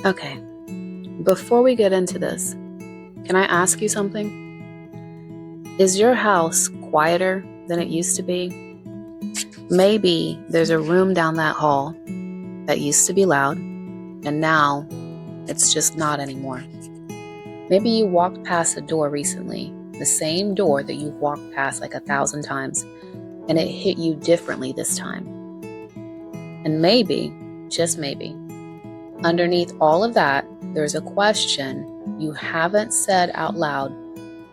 Okay, before we get into this, can I ask you something? Is your house quieter than it used to be? Maybe there's a room down that hall that used to be loud, and now it's just not anymore. Maybe you walked past a door recently, the same door that you've walked past like 1,000 times, and it hit you differently this time. And maybe, just maybe, underneath all of that, there's a question you haven't said out loud,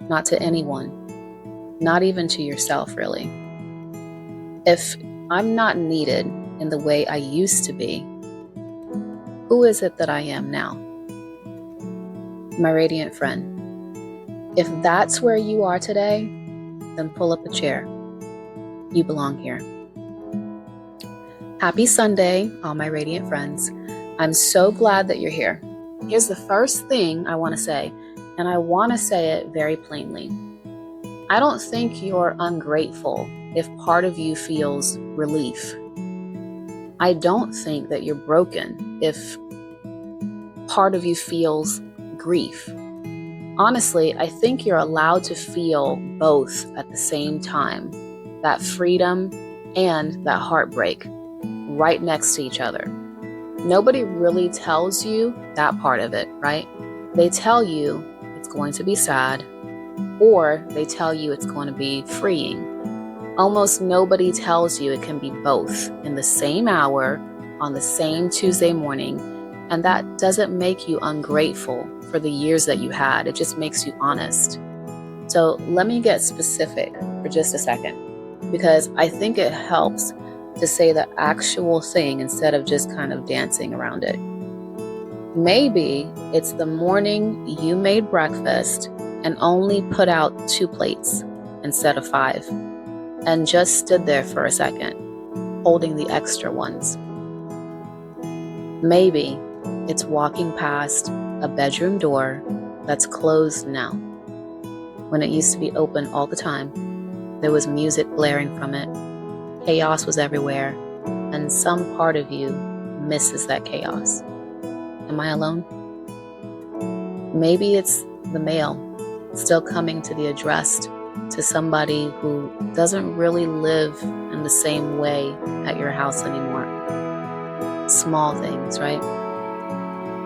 not to anyone, not even to yourself, really. If I'm not needed in the way I used to be, who is it that I am now? My radiant friend. If that's where you are today, then pull up a chair. You belong here. Happy Sunday, all my radiant friends. I'm so glad that you're here. Here's the first thing I want to say, and I want to say it very plainly. I don't think you're ungrateful if part of you feels relief. I don't think that you're broken if part of you feels grief. Honestly, I think you're allowed to feel both at the same time, that freedom and that heartbreak, right next to each other. Nobody really tells you that part of it, right? They tell you it's going to be sad, or they tell you it's going to be freeing. Almost nobody tells you it can be both in the same hour, on the same Tuesday morning, and that doesn't make you ungrateful for the years that you had. It just makes you honest. So let me get specific for just a second, because I think it helps to say the actual thing instead of just kind of dancing around it. Maybe it's the morning you made breakfast and only put out 2 plates instead of 5, and just stood there for a second, holding the extra ones. Maybe it's walking past a bedroom door that's closed now, when it used to be open all the time. There was music blaring from it. Chaos was everywhere, and some part of you misses that chaos. Am I alone? Maybe it's the mail still coming to the address to somebody who doesn't really live in the same way at your house anymore. Small things, right?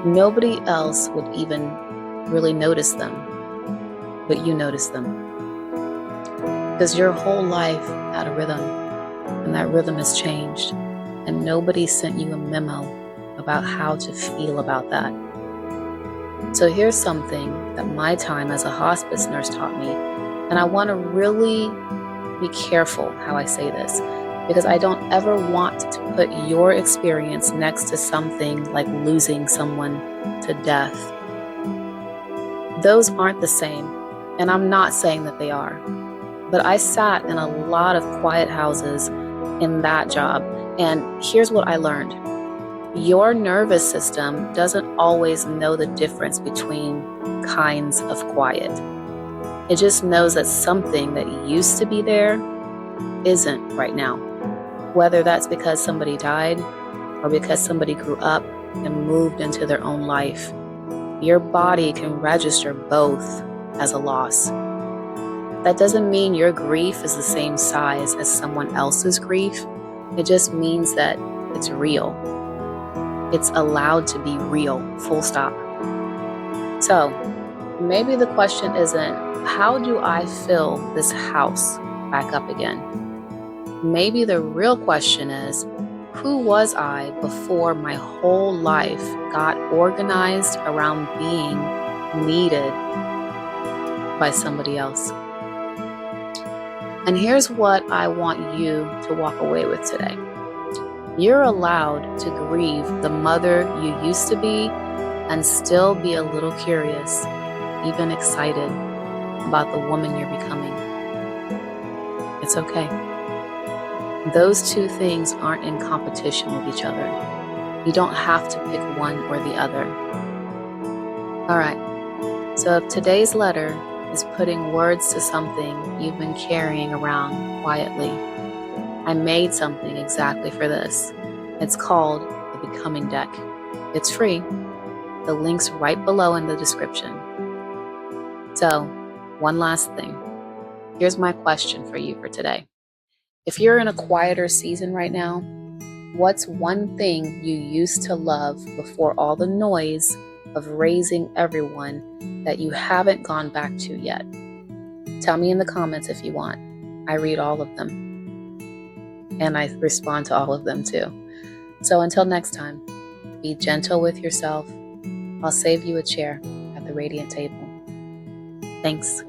Nobody else would even really notice them, but you notice them. Because your whole life had a rhythm, and that rhythm has changed, and nobody sent you a memo about how to feel about that. So here's something that my time as a hospice nurse taught me, and I want to really be careful how I say this, because I don't ever want to put your experience next to something like losing someone to death. Those aren't the same, and I'm not saying that they are. But I sat in a lot of quiet houses in that job, and here's what I learned. Your nervous system doesn't always know the difference between kinds of quiet. It just knows that something that used to be there isn't right now. Whether that's because somebody died or because somebody grew up and moved into their own life, your body can register both as a loss. That doesn't mean your grief is the same size as someone else's grief. It just means that it's real. It's allowed to be real, full stop. So maybe the question isn't, how do I fill this house back up again? Maybe the real question is, who was I before my whole life got organized around being needed by somebody else? And here's what I want you to walk away with today. You're allowed to grieve the mother you used to be and still be a little curious, even excited about the woman you're becoming. It's okay. Those two things aren't in competition with each other. You don't have to pick one or the other. All right, so if today's letter is putting words to something you've been carrying around quietly, I made something exactly for this. It's called the Becoming Deck. It's free. The link's right below in the description. So, one last thing. Here's my question for you for today. If you're in a quieter season right now, what's one thing you used to love before all the noise of raising everyone that you haven't gone back to yet? Tell me in the comments if you want. I read all of them. And I respond to all of them too. So until next time, be gentle with yourself. I'll save you a chair at the Radiant table. Thanks.